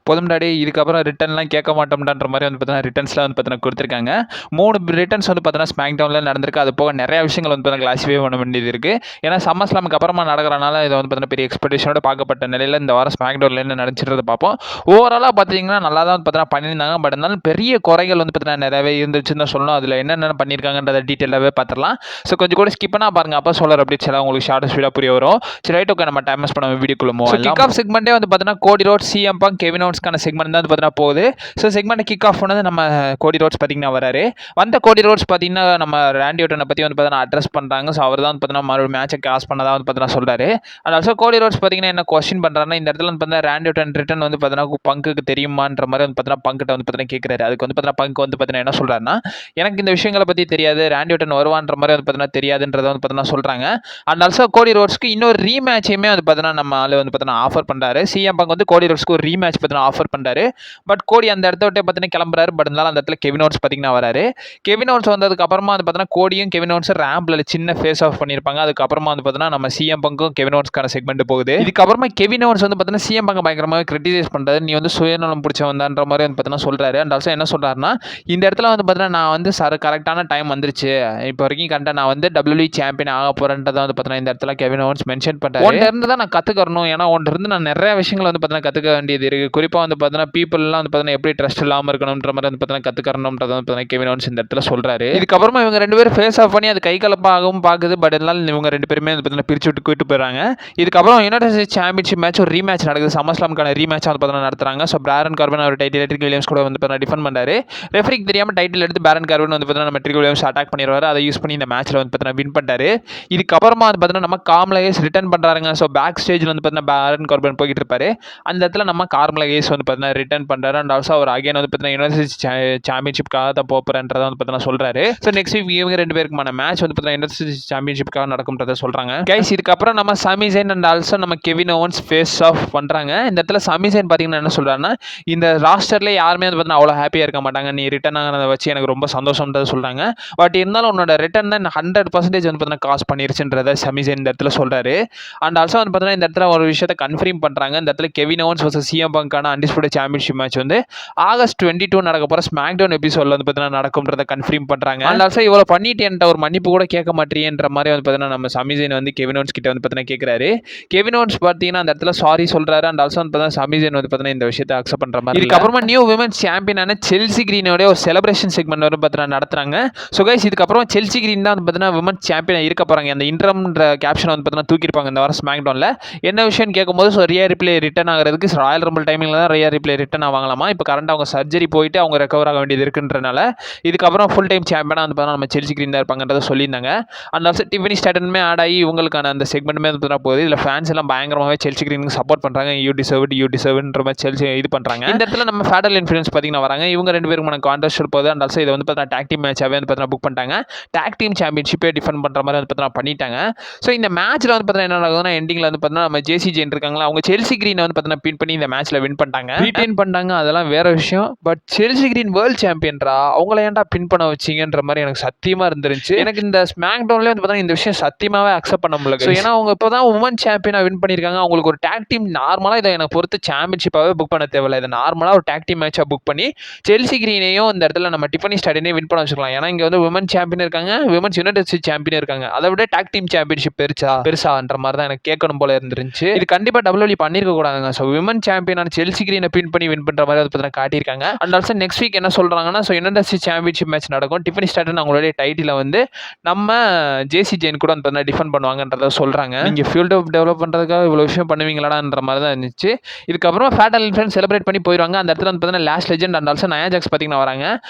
போதும்டா டேய் இதுக்கப்புறம் ரிட்டர்ன்லாம் கேட்க மாட்டோம்டான்ற மாதிரி வந்து பார்த்தீங்கன்னா ரிட்டர்ன்ஸ்லாம் வந்து பார்த்தீங்கன்னா கொடுத்துருக்காங்க. 3 ரிட்டர்ன்ஸ் வந்து பார்த்தீங்கன்னா ஸ்மாக் டவுனில் நடந்திருக்கு. அது போக நிறைய விஷயங்கள் வந்து பார்த்தீங்கன்னா கிளாஸிஃபை பண்ண வேண்டியது இருக்குது. ஏன்னா சம்மர் ஸ்லாமுக்கு அப்புறமா நடக்கிறனால இதை வந்து பார்த்தீங்கன்னா பெரிய எக்ஸ்பெக்டேஷனோட பார்க்கப்பட்ட நிலையில் இந்த வாரம் ஸ்மாக் டவுனில் என்ன நடந்துச்சுன்றதை பார்ப்போம். ஓவராலாக பார்த்தீங்கன்னா நல்லா தான் வந்து பார்த்தீங்கன்னா பண்ணியிருந்தாங்க. பட் இருந்தாலும் பெரிய குறைகள் வந்து பார்த்தீங்கன்னா நிறையவே இருந்துச்சுன்னு தான் சொல்லணும். அதில் என்னென்ன பண்ணியிருக்காங்கன்றதை டீட்டெயிலாகவே பார்த்துடலாம். ஸோ கொஞ்சம் கூட ஸ்கிப் பண்ணால் பாருங்கள், அப்போ சொல்கிற அப்டேட்ஸ் எல்லாம் உங்களுக்கு ஷார்ட் ஸ்பீடாக புரிய வரும். சரி ரைட், ஓகே, நம்ம டைம் வேஸ்ட் பண்ண வீடியோக்குள்ள மூவ் கிக் ஆஃப் செக்மெண்ட்டே வந்து பார்த்தீங்கன்னா Cody Rhodes CM Punk Kevin ஓவன்ஸ்க்கான செக்மெண்ட் தான் வந்து பார்த்தீங்கன்னா போகுது. ஸோ செக்மெண்ட் கிக் ஆஃப் பண்ணது நம்ம கோடி ரோட்ஸ் பார்த்தீங்கன்னா வராரு. வந்த கோடி ரோட்ஸ் பார்த்தீங்கன்னா நம்ம ராண்டி ஓட்டனை பற்றி வந்து பார்த்தீங்கன்னா அட்ரஸ் பண்ணுறாங்க. ஸோ அவர் தான் வந்து பார்த்தீங்கன்னா மறுபடியும் மேட்சை காஸ் பண்ணதாக வந்து பார்த்தீங்கன்னா சொல்கிறாரு. அண்ட் ஆல்சோ கோடி ரோட்ஸ் பார்த்தீங்கன்னா என்ன கொஸ்டின் பண்ணுறாருன்னா, இந்த இடத்துல வந்து பார்த்தீங்கன்னா ராண்டி ஓட்டன் ரிட்டன் வந்து பார்த்தீங்கன்னா பங்குக்கு தெரியுமான்ற மாதிரி வந்து பார்த்தீங்கன்னா பங்கிட்ட வந்து பார்த்தீங்கன்னா கேட்குறாரு. அதுக்கு வந்து பார்த்தீங்கன்னா பங்க் வந்து பார்த்தீங்கன்னா என்ன சொல்கிறாருன்னா, எனக்கு இந்த விஷயங்களை பற்றி தெரியாது, ராண்டி ஓட்டன் வருவான்ற மாதிரி வந்து பார்த்தீங்கன்னா தெரியாதுன்றதை வந்து பார்த்தீங்கன்னா சொல்கிறாங்க. அண்ட் ஆல்சோ கோடி ரோட்ஸ்க்கு இன்னொரு ரீமேட்சையுமே வந்து பார்த்தீங்கன்னா நம்ம ஆளு வந்து பார்த்தீங்கன்னா ஆஃபர் பண்ணுறாரு. சிஎம் பங்க் வந்து கோடி ரோட்ஸ்க்கு ஒரு ரீமேட்ச் பார்த்தீங்கன்னா ஆஃபர் பண்ணுறாரு. பட் கோடி அந்த இடத்த விட்டு பார்த்தீங்கன்னா கிளம்புறாரு. பட் இருந்தாலும் அந்த இடத்துல கெவின் ஓவன்ஸ் பார்த்தீங்கன்னா வராரு. கெவின் ஓவன்ஸ் வந்ததுக்கு அப்புறமா வந்து பார்த்தீங்கன்னா கோடியும் கெவின் ஓவன்ஸும் ரேம்பில் சின்ன ஃபேஸ் ஆஃப் பண்ணியிருப்பாங்க. அதுக்கப்புறமா வந்து பார்த்தீங்கன்னா நம்ம சிஎம் பங்கும் கெவின் ஓவன்ஸ்க்கான செக்மெண்ட் போகுது. இதுக்கப்புறமா கெவின் ஓவன்ஸ் வந்து பார்த்தீங்கன்னா சிஎம் பங்க் பயங்கரமாக கிரிட்டிசைஸ் பண்ணுறாரு. நீ வந்து சுயநலம் பிடிச்சவன்தான்ற மாதிரி வந்து பார்த்தீங்கன்னா சொல்கிறாரு. அண்ட் ஆல்சோ என்ன சொல்கிறாருன்னா, இந்த இடத்துல வந்து பார்த்தீங்கன்னா நான் வந்து கரெக்டான டைம் வந்துருச்சு, இப்போ வரைக்கும் கரெக்டாக நான் வந்து WWE சாம்பியன் ஆக போகிறேன்றதை வந்து பார்த்தீங்கன்னா இந்த இடத்துல கெவின் ஓவன்ஸ் மென்ஷன் பண்ணுறாரு. ஒன்றில் இருந்து தான் நான் கற்றுக்கணும், ஏன்னா ஒன்றில் இருந்து நான் நிறைய விஷயங்கள் வந்து பார்த்தீங்கன்னா கற்றுக்க வேண்டியது இருக்குது. குறிப்பாக வந்து பார்த்தீங்கன்னா பீப்புளெலாம் வந்து பார்த்தீங்கன்னா எப்படி ட்ரஸ்ட் இல்லாமல் இருக்கணுன்ற மாதிரி வந்து பார்த்தீங்கன்னா கற்றுக்கணுன்றதை வந்து பார்த்தீங்கன்னா கெவின் ஓவன்ஸ் இந்த இடத்துல சொல்கிறாரு. இதுக்கப்புறமா இவங்க 2 பேரும் ஃபேஸ் ஆஃப் பண்ணி அது கை கலப்பாகவும் பார்க்குது. பட் இருந்தாலும் இவங்க 2 பேருமே வந்து பார்த்தீங்கன்னா பிரிச்சு விட்டு கூட்டு போயிடுறாங்க. இதுக்கப்புறம் யுனைடெட் ஸ்டேட்ஸ் சாம்பியன்ஷிப் மேட்ச் ஒரு ரீமேட்ச் நடக்குது. சம்மர் ஸ்லாமுக்கான ரீமேட்ச் வந்து பார்த்தீங்கன்னா நடத்துறாங்க. ஸோ பேரன் கார்பன் அவர் டைட்டில் ட்ரிக் வில்லியம்ஸ் கூட வந்து பார்த்தீங்கன்னா டிஃபெண்ட் பண்ணுறாரு. ரெஃப்ரிக்கு தெரியாமல் டைட்டில் எடுத்து பேரன் கார்பன் வந்து பார்த்தீங்கன்னா நம்ம ட்ரிக் வில்லியம்ஸ் அட்டாக் பண்ணிடுவார். அதை யூஸ் பண்ணி இந்த மேட்ச்சில் வந்து பார்த்தீங்கன்னா வின் பண்ணிட்டாரு. இதுக்கப்புறமா வந்து பார்த்தீங்கன்னா நம்ம கார்மலகேஸ் ரிட்டர்ன் பண்ணுறாங்க. ஸோ பேக் ஸ்டேஜில் வந்து பார்த்தீங்கன்னா பேரன் கார்பன் போய்கிட்டு இருப்பாரு. அந்த இடத்துல நம்ம கார்மலகேஸ் வந்து பார்த்தீங்கன்னா ரிட்டர்ன் பண்ணுறாரு. அண்ட் ஆல்சோ அவர் அகைன் வந்து பார்த்தீங்கன்னா யுனைடெட் சாம்பியன்ஷிப்காக தான் போகிறன்றதை வந்து பார்த்தீங்கன்னா சொல்கிறாரு. ஸோ நெக்ஸ்ட் வீக் இவங்க 2 பேருக்குமான மேட்ச் வந்து பார்த்தீங்கன்னா யுனைடெட் சாம்பியன்ஷிப்காக நடக்கும்ன்றதை சொல்கிறாங்க. கைஸ் இதுக்கப்புறம் நம்ம சமி ஜெயின் அண்ட் ஆல்சோ நம்ம கெவின் ஓவன்ஸ் ஃபேஸ் ஆஃப் பண்ணுறாங்க. இந்த இடத்துல சமி ஜெயின் பார்த்தீங்கன்னா என்ன சொல்கிறாருன்னா, இந்த ராஸ்டர்ல யாருமே வந்து பார்த்தீங்கன்னா அவ்வளோ ஹாப்பியாக இருக்க மாட்டாங்க, நீ ரிட்டர்ன் ஆகிறத வச்சு எனக்கு ரொம்ப சந்தோஷம்ன்றதை சொல்கிறாங்க. பட் இருந்தாலும் உன்னோட ரிட்டர்ன் தான் 100% வந்து பார்த்தீங்கன்னா காசு பண்ணிருச்சுன்றதை சமி ஜெயின் இந்த இடத்துல சொல்கிறாரு. அண்ட் ஆல்சோ வந்து பார்த்தீங்கன்னா இந்த இடத்துல ஒரு விஷயத்தை கன்ஃபார்ம் பண்ணுறாங்க. இந்த இடத்துல கெவின் ஓவன்ஸ் வர்சஸ் சிஎம் பங்கான அன்டிஸ்பியூட்டட் சாம்பியன்ஷிப் மேட்ச் வந்து ஆகஸ்ட் 22 நடக்க போகிற ஸ்மாக் டவுன் எபிசோடில் வந்து பார்த்தீங்கன்னா நடக்கும்ன்றதை கன்ஃபார்ம் பண்ணுறாங்க. அண்ட் ஆல்சோ இவ்வளோ பண்ணிட்டு என்கிட்ட ஒரு மன்னிப்பு கூட கேட்க மாட்டேன்ற மாதிரி வந்து பார்த்தீங்கன்னா நம்ம சமி ஜெயின் வந்து கெவின் ஓவன்ஸ் கிட்ட வந்து பார்த்தீங்கன்னா கேட்குறாரு. கெவின் ஓவன்ஸ் பார்த்தீங்கன்னா அந்த இடத்துல சாரி சொல்கிறாரு. அண்ட் ஆல்சோ வந்து பார்த்தீங்கன்னா சமி ஜெயின் வந்து பார்த்தீங்கன்னா இந்த விஷயத்தை அக்செப்ட் பண்ணுற மாதிரி. இதுக்கப்புறமா நியூ விமன்ஸ் சாம்பியனான செல்சி கிரீனோட ஒரு செலிப்ரேஷன் செக்மெண்ட் வந்து பார்த்தீங்கன்னா நடத்துறாங்க. ஸோ கைஸ் இதுக்கப்புறம் செல்சி கிரீன் தான் வந்து பார்த்தீங்கன்னா விமன்ஸ் சாம்பியன் இருக்க போகிறாங்க. அந்த இன்ட்ரம்ன்ற கேப்ஷன் வந்து பார்த்தீங்கன்னா தூக்கிருப்பாங்க இந்த வாரம் ஸ்மாக் டவுனில். என்ன விஷயம்னு கேட்கும்போது ஸோ ரியா ரிப்ளே ரிட்டர்ன் ஆகிறதுக்கு ராயல் ரம்பிள் டைமிங்கில் தான் ரியா ரிப்ளே ரிட்டர்ன் ஆவாங்களாமா. இப்போ கரண்ட் அவங்க சர்ஜரி போயிட்டு அவங்க ரெக்கவர் ஆக வேண்டியது இருக்குன்றனால இதுக்கப்புறம் ஃபுல் டைம் சாம்பியனாக வந்து பார்த்தீங்கன்னா நம்ம செல்சி கிரீன் தான் இருப்பாங்கன்றதை சொல்லியிருந்தாங்க. அண்ட் ஆல்சோ டிஃபனி ஸ்டாட்டனுமே ஆட் ஆகி இவங்களுக்கான அந்த செக்மெண்ட்டுமே வந்து பார்த்தீங்கன்னா போகுது. இதில் ஃபேன்ஸ் எல்லாம் பயங்கரமாகவே செல்சி கிரீனுக்கு சப்போர்ட் பண்ணுறாங்க. யூ டிசர்வ்ன்ற மாதிரி செல்சி இது பண்ணுறாங்க. இந்த இடத்துல நம்ம ஃபேடல் இன்ஃப்ளூயன்ஸ் பார்த்தீங்கன்னா வராங்க. இவங்க 2 பேருக்குமான கான்டெஸ்ட் போகுது. அண்ட் ஆல்சோ இதை வந்து பார்த்தீங்கன்னா டாக் டீம் மேட்சாகவே வந்து பார்த்தீங்கன்னா புக் பண்ணிட்டாங்க. டாக் டீம் சாம்பியன்ஷிப்பே டிஃபெண்ட் பண்ணுற மாதிரி வந்து பார்த்தீங்கன்னா பண்ணிட்டாங்க. ஸோ இந்த மேட்ச்சில் வந்து பார்த்தீங்கன்னா என்ன நடக்குதுன்னா, எண்டிங்கில் வந்து பார்த்தீங்கன்னா நம்ம ஜேசி ஜெயின் இருக்காங்களா, அவங்க செல்சி கிரீனை வந்து பார்த்தீங்கன்னா பின் பண்ணி இந்த மேட்ச்சில் வின் பண்ணிட்டாங்க. ரீடைன் பண்ணிட்டாங்க, அதெல்லாம் வேற விஷயம். பட் செல்சி கிரீன் வேர்ல்டு சாம்பியன்ரா, அவங்கள ஏன்டா பின் பண்ண வச்சிங்கன்ற மாதிரி எனக்கு சத்தியமாக இருந்துருச்சு. எனக்கு இந்த ஸ்மாக் டவுன்லேயே வந்து பார்த்தீங்கன்னா இந்த விஷயம் சத்தியமாகவே அக்செப்ட் பண்ண முடியல. ஸோ ஏன்னா அவங்க இப்போ தான் உமன் சாம்பியனாக வின் பண்ணியிருக்காங்க. அவங்களுக்கு ஒரு டாக் டீம் நார்மலாக இதை எனக்கு பொறுத்து சாம்பியன்ஷிப்பாகவே புக் பண்ண தேவையில்லை. இதை நார்மலாக ஒரு டாக் டீம் மேட்சாக புக் பண்ணி செல்சி கிரீனையும் இந்த இடத்துல நம்ம டிஃபனி ஸ்டாடினே வின் பண்ண வச்சுக்கலாம். ஏன்னா இங்கே வந்து உமன் சாம்பியன் இருக்காங்க, விமன்ஸ் யுனைடெட் ஸ்டேட்ஸ் சாம்பியன் இருக்காங்க. அதை விட டாக் டீம் சாம்பியன்ஷிப் பெருசான்ற மாதிரி தான் எனக்கு கேட்கணும் போல இருந்துருச்சு. இது கண்டிப்பாக WWE பண்ணியிருக்க கூடாதுங்க. ஸோ விமன் சாம்பியனான செல்சி கிரீனை பின் பண்ணி வின் பண்ணுற மாதிரி அதை பற்றி காட்டியிருக்காங்க. அண்ட் ஆல்சோ நெக்ஸ்ட் வீக் என்ன சொல்கிறாங்கன்னா, so United states championship match நடக்கும். டிஃபனி ஸ்டாட்டன் அவங்களுடைய டைட்டில் வந்து நம்ம ஜேசி ஜெயின் கூட வந்து டிஃபெண்ட் பண்ணுவாங்கன்றத சொல்கிறாங்க. நீங்கள் ஃபீல்ட் ஆஃப் டெவலப் பண்ணுறதுக்காக இவ்வளோ விஷயம் பண்ணுவீங்களான்ற மாதிரி தான் இருந்துச்சு. இதுக்கப்புறம் ஃபேட்டல் இன்ஃப்ளூயன்ஸ் செலிப்ரேட் பண்ணி போயிடுவாங்க. அந்த இடத்துல வந்து பார்த்தீங்கன்னா last legend and also Naya Jacks பார்த்தீங்கன்னா வராங்க.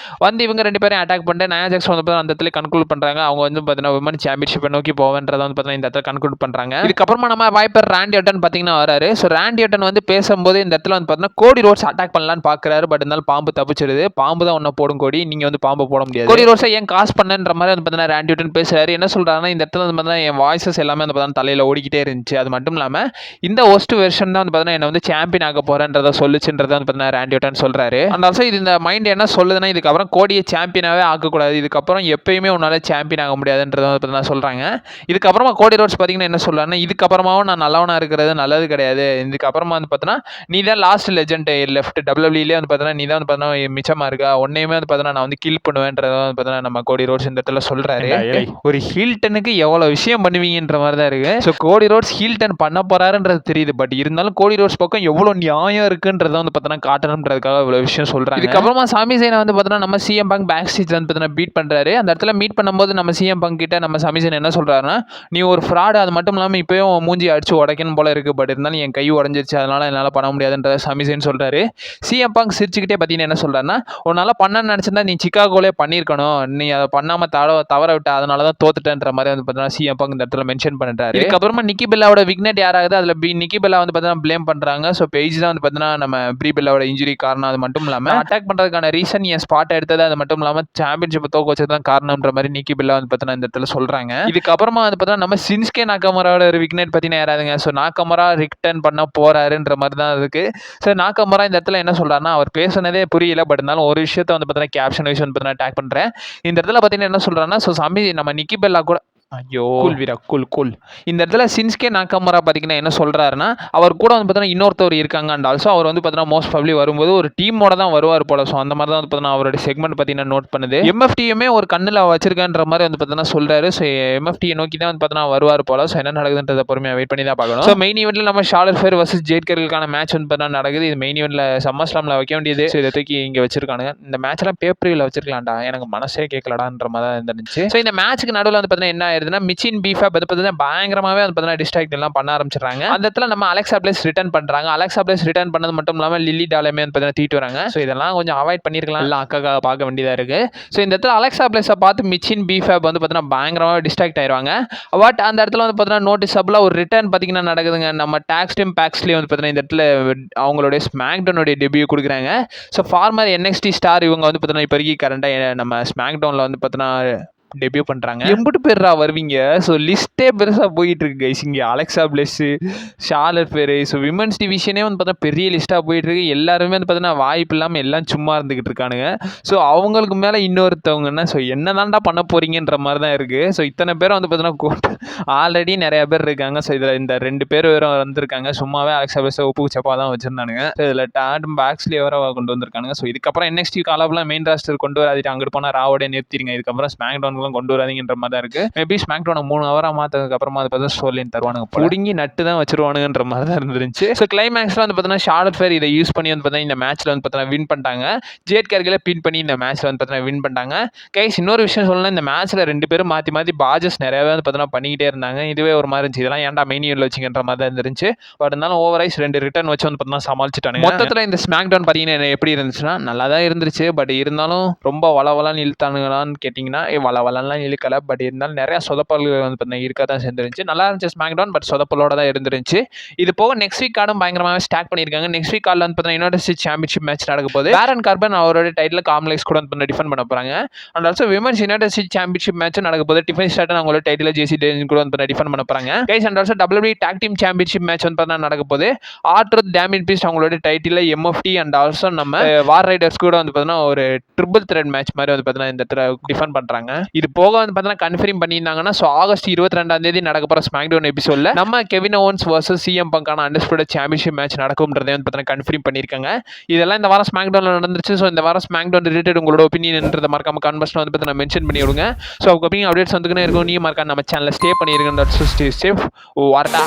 வந்து இவங்க 2 பேரும் அட்டாக் பண்ணிட்டு நயா ஜாக்ஸ் வந்து அந்த இடத்துல கன்க்ளூட் பண்ணுறாங்க. அவங்க வந்து பார்த்தீங்கன்னா விமன் சாம்பியன்ஷிப்பை நோக்கி போவேன்றதை வந்து பார்த்தீங்கன்னா இந்த இடத்துல கன்க்ளூட் பண்ணுறாங்க. இதுக்கப்புறமா நம்ம வைப்பர் ராண்டி ஆர்டன் பார்த்தீங்கன்னா வராரு. ஸோ ராண்டி ஆர்டன் வந்து பேசும்போது இந்த இடத்துல வந்து பார்த்தீங்கன்னா கோடி ரோட்ஸ் அட்டாக் பண்ணலான்னு பார்க்குறாரு. பட் இருந்தாலும் பாம்பு தப்பிச்சிருது. பாம்பு தான் ஒன்றை போடும் கோடி, நீங்கள் வந்து பாம்பு போட முடியாது. கோடி ரோட்ஸை ஏன் காசு பண்ணுன்ற மாதிரி வந்து பார்த்தீங்கன்னா ராண்டி ஆர்டன் பேசுறாரு. என்ன சொல்கிறாங்கன்னா, இந்த இடத்துல வந்து பார்த்தீங்கன்னா என் வாய்ஸஸ் எல்லாமே வந்து பார்த்தீங்கன்னா தலையில் ஓடிக்கிட்டே இருந்துச்சு. அது மட்டும் இல்லாமல் இந்த ஒஸ்ட் வெர்ஷன் தான் வந்து பார்த்தீங்கன்னா என்ன வந்து சாம்பியன் ஆக போகிறேன்றதை சொல்லிச்சுன்றதை வந்து பார்த்தீங்கன்னா ராண்டி ஆர்டன் சொல்கிறாரு. அண்ட் ஆல்சோ இது இந்த மைண்ட் என்ன சொல்லுதுன்னா, இதுக்கப்புறம் கோடியை சாம்பியனாகவே ஆக்கக்கூடாது, இதுக்கப்புறம் எப்பயுமே உன்னால் சாம்பியன் ஆக முடியாதுன்றதை வந்து பார்த்தீங்கன்னா சொல்கிறாங்க. இதுக்கப்புறமா கோடி ரோட்ஸ் பார்த்தீங்கன்னா என்ன சொல்கிறாருன்னா, இதுக்கப்புறமாவும் நான் நல்லவனாக இருக்கிறது நல்லது கிடையாது, இதுக்கப்புறமா வந்து பார்த்தீங்கன்னா நீ தான் last last legend left WWE வந்து பார்த்தீங்கன்னா நீ தான் வந்து பார்த்தீங்கன்னா மிச்சமா இருக்கா, உன்னையுமே வந்து பார்த்தீங்கன்னா நான் வந்து கில் பண்ணுவேன்றத வந்து பார்த்தீங்கன்னா நம்ம கோடி ரோட்ஸ் இந்த இடத்துல சொல்றாரு. ஒரு ஹீல்டனுக்கு எவ்வளவு விஷயம் பண்ணுவீங்கன்ற மாதிரி தான் இருக்கு. ஸோ கோடி ரோட்ஸ் ஹீல்டன் பண்ண போறாருன்றது தெரியுது. பட் இருந்தாலும் கோடி ரோட்ஸ் பக்கம் எவ்வளவு நியாயம் இருக்குன்றத வந்து பார்த்தீங்கன்னா காட்டணுன்றதுக்காக இவ்வளவு விஷயம் சொல்றாங்க. இதுக்கப்புறமா சாமி சேனா வந்து பார்த்தீங்கன்னா நம்ம சிஎம் பங்க் பேக் ஸ்டேஜ்ல வந்து பார்த்தீங்கன்னா பீட் பண்றாரு. அந்த இடத்துல மீட் பண்ணும்போது நம்ம சிஎம் பங்க் கிட்ட நம்ம சாமி சேனா என்ன சொல்றாருன்னா, நீ ஒரு ஃப்ராடு, அது மட்டும் இல்லாமல் இப்போயும் மூஞ்சி அடிச்சு உடைக்கணும் போல இருக்கு, பட் இருந்தாலும் என் கை உடஞ்சிருச்சு, அதனால என்னால் பண்ண முடியாதுன்ற சமிசேன்னு சொல்றாரு. சிஎம் பங்க் சிரிச்சுக்கிட்டே பார்த்தீங்கன்னா என்ன சொல்றாருன்னா, உன்னால பண்ணணும்னு நினச்சிருந்தா நீ சிக்காகோலே பண்ணியிருக்கணும், நீ அதை பண்ணாமல் தவற விட்ட, அதனால தான் தோத்துட்டேன்ற மாதிரி வந்து பார்த்தீங்கன்னா சிஎம் பங்க் இந்த இடத்துல மென்ஷன் பண்ணிட்டாரு. இதுக்கப்புறமா நிக்கி பெல்லாவோட விக்னெட் யாராவது அதில் நிக்கி பெல்லா வந்து பார்த்தீங்கன்னா ப்ளேம் பண்ணுறாங்க. ஸோ பேஜ் தான் வந்து பார்த்தீங்கன்னா நம்ம ப்ரீ பெல்லாவோட இன்ஜுரி காரணம், அது மட்டும் இல்லாமல் அட்டாக் பண்ணுறதுக்கான ரீசன் என் ஸ்பாட் எடுத்தது, அது மட்டும் இல்லாமல் சாம்பியன்ஷிப் தோக்க வச்சது தான் காரணம்ன்ற மாதிரி நிக்கி பெல்லா வந்து பார்த்தீங்கன்னா இந்த இடத்துல சொல்றாங்க. இதுக்கப்புறமா வந்து பார்த்தீங்கன்னா நம்ம சின்ஸ்கே நாகமராவோட ஒரு விக்னெட் பார்த்தீங்கன்னா யாராதுங்க, ஸோ நாகமரா ரிட்டர்ன் பண்ண போறாருன்ற மாதிரி தான் இருக்கு. ஸோ நாகமரா இந்த இடத்துல என்ன சொல்றாருன்னா, அவர் பேசுனதே புரியல, பட் இருந்தாலும் ஒரு விஷயத்தை வந்து பார்த்தீங்கன்னா கேப்ஷன் விஷயம் வந்து பார்த்தீங்கன்னா டேக் பண்றேன். இந்த இடத்துல பார்த்தீங்கன்னா என்ன சொல்றாருன்னா, ஸோ நம்ம நிக்கி பெல்லா கூட ஐயோ கூல் வீரா கூல் இந்த இடத்துல சின்ஸ்கே நாகமரா பார்த்தீங்கன்னா என்ன சொல்றாருன்னா, அவர் கூட வந்து பார்த்தீங்கன்னா இன்னொருத்தவர் இருக்காங்க, அண்ட் ஆல்சோ அவர் வந்து பார்த்தீங்கன்னா மோஸ்ட் ப்ராபப்லி வரும்போது ஒரு டீமோட தான் வருவார் போல. ஸோ அந்த மாதிரி தான் வந்து பார்த்தீங்கன்னா அவருடைய செக்மெண்ட் பார்த்தீங்கன்னா நோட் பண்ணுது. எம்எஃப்டியுமே ஒரு கண்ணில் வச்சிருக்கன்ற மாதிரி வந்து பார்த்தீங்கன்னா சொல்றாரு. ஸோ எம்எஃப்டியை நோக்கி தான் வந்து பார்த்தீங்கன்னா வருவார் போல. ஸோ என்ன நடக்குதுன்றதை பொறுமையாக வெயிட் பண்ணி தான் பார்க்கணும். ஸோ மெயின் ஈவெண்ட்ல நம்ம ஷார்லட் ஃபேர் வர்சஸ் ஜேட் கர்கிலுக்கான மேட்ச் வந்து பார்த்தீங்கன்னா நடக்குது. இது மெயின் ஈவெண்ட்ல சம்மர் ஸ்லாம்ல வைக்க வேண்டியது, ஸோ இதை தூக்கி இங்கே வச்சிருக்கானுங்க. இந்த மேட்ச்லாம் பேப்பரில் வச்சிருக்கலாம்டா, எனக்கு மனசே கேட்கலடான்ற மாதிரி தான் இருந்துச்சு. ஸோ இந்த மேட்ச்சுக்கு நடுவில் வந்து பார்த்தீங்கன்னா என்ன ஆயிருதுன்னா, மிச்சின் பீஃபா பயங்கரமாவே வந்து பார்த்தீங்கன்னா டிஸ்ட்ராக்ட் எல்லாம் பண்ண ஆரம்பிச்சிடுறாங்க. அந்த இடத்துல நம்ம அலெக்சா பிளேஸ் ரிட்டர்ன் பண்றாங்க. அலெக்சா பிளேஸ் ரிட்டர்ன் பண்ணது மட்டும் இல்லாமல் லில்லி டாலமே வந்து பார்த்தீங்கன்னா தீட்டு வராங்க. ஸோ இதெல்லாம் கொஞ்சம் அவாய்ட் பண்ணிருக்கலாம், எல்லாம் அக்காக்காக பார்க்க வேண்டியதா இருக்கு. ஸோ இந்த இடத்துல அலெக்சா பிளேஸை பார்த்து மிச்சின் பீஃபா வந்து பார்த்தீங்கன்னா பயங்கரமாவே டிஸ்ட்ராக்ட் ஆயிருவாங்க. பட் அந்த இடத்துல வந்து பார்த்தீங்கன்னா நோட்டிசபிளா ஒரு ரிட்டர்ன் பார்த்தீங்கன்னா நடக்குதுங்க. நம்ம டாக்ஸ் டீம் பேக்ஸ்லேயே வந்து பார்த்தீங்கன்னா இந்த இடத்துல அவங்களுடைய ஸ்மாக்டவுனுடைய டெபியூ கொடுக்குறாங்க. ஸோ ஃபார்மர் NXT ஸ்டார் இவங்க வந்து பார்த்தீங்கன்னா இப்போ வரைக்கும் கரண்டாக நம்ம ஸ்மாக்டவுனில் வந்து பார்த்தீங்கன்னா டெபியூ பண்ணுறாங்க. எம்பிட்டு பேர்ரா வருவீங்க? ஸோ லிஸ்ட்டே பெருசாக போயிட்டு இருக்கு கைஸ். இங்கே Alexa Bliss, Charlotte Flair, so women's டிவிஷனே வந்து பார்த்தா பெரிய லிஸ்ட்டாக போயிட்டு இருக்கு. எல்லாருமே வந்து பார்த்தீங்கன்னா வாய்ப்பு இல்லாமல் எல்லாம் சும்மா இருந்துக்கிட்டு இருக்கானுங்க. ஸோ அவங்களுக்கு மேலே இன்னொருத்தவங்கன்னா ஸோ என்ன தாண்டா பண்ண போறீங்கன்ற மாதிரி தான் இருக்குது. ஸோ இத்தனை பேரும் வந்து பார்த்தீங்கன்னா ஆல்ரெடி நிறைய பேர் இருக்காங்க. ஸோ இதில் இந்த 2 பேர் வேறு வந்திருக்காங்க. சும்மாவே அலெக்சா பிளெஸ்ஸை உப்பு சப்பா தான் வச்சிருந்தானுங்க. ஸோ இதில் டாடும் பேக்ஸ்லேயே வேறு கொண்டு வந்திருக்கானுங்க. ஸோ இதுக்கப்புறம் NXT காலப்லாம் மெயின் ராஸ்டர் கொண்டு வராதிட்டு அங்கிட்டு போனால் ராவோட நிறுத்திடுங்க. இதுக்கப்புறம் ஸ்மாக் டவுன் கொண்டு வராதீங்கன்ற மாதிரி தான் இருக்கு. மேபி ஸ்மாக் டவுனை 3 ஹவரா மாத்ததுக்கு அப்புறமா அது பார்த்தா ஸ்டோர்லைன் தருவானுங்க, புடுங்கி நட்டு தான் வச்சிருவானுங்கன்ற மாதிரி தான் இருந்துச்சு. ஸோ கிளைமேக்ஸ்ல வந்து பார்த்தீங்கன்னா ஷார்லட் ஃபேர் இதை யூஸ் பண்ணி வந்து பார்த்தீங்கன்னா இந்த மேட்ச்ல வந்து பார்த்தீங்கன்னா வின் பண்ணிட்டாங்க. ஜேட் கர்கிலை பின் பண்ணி இந்த மேட்ச்ல வந்து பார்த்தீங்கன்னா வின் பண்ணிட்டாங்க. கைஸ் இன்னொரு விஷயம் சொல்லணும், இந்த மேட்ச்ல 2 பேரும் மாத்தி பாஜஸ் நிறையவே வந்து பார்த்தீங்கன்னா பண்ணிக்கிட்டே இருந்தாங்க. இதுவே ஒரு மாதிரி இருந்துச்சு, இதெல்லாம் ஏன்டா மெயின் ஈவென்ட்ல வச்சிங்கன்ற மாதிரி தான் இருந்துச்சு. பட் இருந்தாலும் ஓவரைஸ் 2 ரிட்டர்ன் வச்சு வந்து பார்த்தீங்கன்னா சமாளிச்சுட்டாங்க. மொத்தத்தில் இந்த ஸ்மாக் டவுன் பார்த்தீங்கன்னா எப்படி இருந்துச்சுன்னா நல்லா தான் இருந்துச்சு. பட் இருந்தாலும் ரொம்ப வளவலான்னு இழுத்தானுங்களான்னு கேட்டிங்கன்னா வளவலாம் இழுக்கல. பட் இருந்தாலும் நிறைய சொதப்பல்கள் வந்து பார்த்தீங்கன்னா இருக்க தான் சேர்ந்துருந்துச்சு. நல்லா இருந்துச்சு ஸ்மாக் டவுன், பட் சொதப்பலோட தான் இருந்துருந்துச்சு. இது போக நெக்ஸ்ட் வீக் கார்டும் பயங்கரமாகவே ஸ்டாக் பண்ணியிருக்காங்க. நெக்ஸ்ட் வீக் கார்டில் வந்து பார்த்தீங்கன்னா யுனைடெட் சாம்பியன்ஷிப் மேட்ச் நடக்க போது பேரன் கார்பன் அவரோட டைட்டில் காம்ப்ளெக்ஸ் கூட வந்து டிஃபெண்ட் பண்ண போறாங்க. And also women's United championship match நடக்க போது டிஃபென்ஸ் ஸ்டார்டன் அவங்களோட டைட்டில் ஜேசி டேன் கூட வந்து டிஃபெண்ட் பண்ண போறாங்க. Guys and also WWE talk team championship match வந்து பார்த்தீங்கன்னா நடக்க போது ஆர்ட்ரூத் டேமின் பீஸ்ட் அவங்களோட டைட்டில் MFT அண்ட் ஆல்சோ நம்ம வார் ரைடர்ஸ் கூட வந்து பார்த்தீங்கன்னா ஒரு ட்ரிபிள் த்ரெட் மேட்ச் மாதிரி வந்து பார்த்தீங்கன்னா இந்த இடத்துல டிஃபெண்ட் பண்றாங்க. இது போக வந்து பார்த்தீங்கன்னா கன்ஃபர்ம் பண்ணியிருந்தாங்கன்னா ஸோ ஆகஸ்ட் 22 நடக்க போகிற ஸ்மாக் டவுன் எபிசோடில் நம்ம கெவின் ஓவன்ஸ் வர்சஸ் CM பங்கான அண்டர்ஸ்பூடட் சாம்பியன்ஷிப் மேட்ச் நடக்கும்ன்றதை வந்து பார்த்தீங்கன்னா கன்ஃபர்ம் பண்ணியிருக்காங்க. இதெல்லாம் இந்த வாரம் ஸ்மாக் டவுனில் நடந்துச்சு. ஸோ இந்த வாரம் ஸ்மாக் டவுன் ரிலேட்டட் உங்களோட ஒப்பீனியன்றதை மறக்காம கமெண்ட்ஸ்ல வந்து பார்த்தீங்கன்னா மென்ஷன் பண்ணி விடுங்க. ஸோ அப்படி அப்டேட்ஸ் வந்துக்கினே இருக்கும். நீ மறக்காம நம்ம சேனலில் ஸ்டே பண்ணியிருக்கேன். வார்டா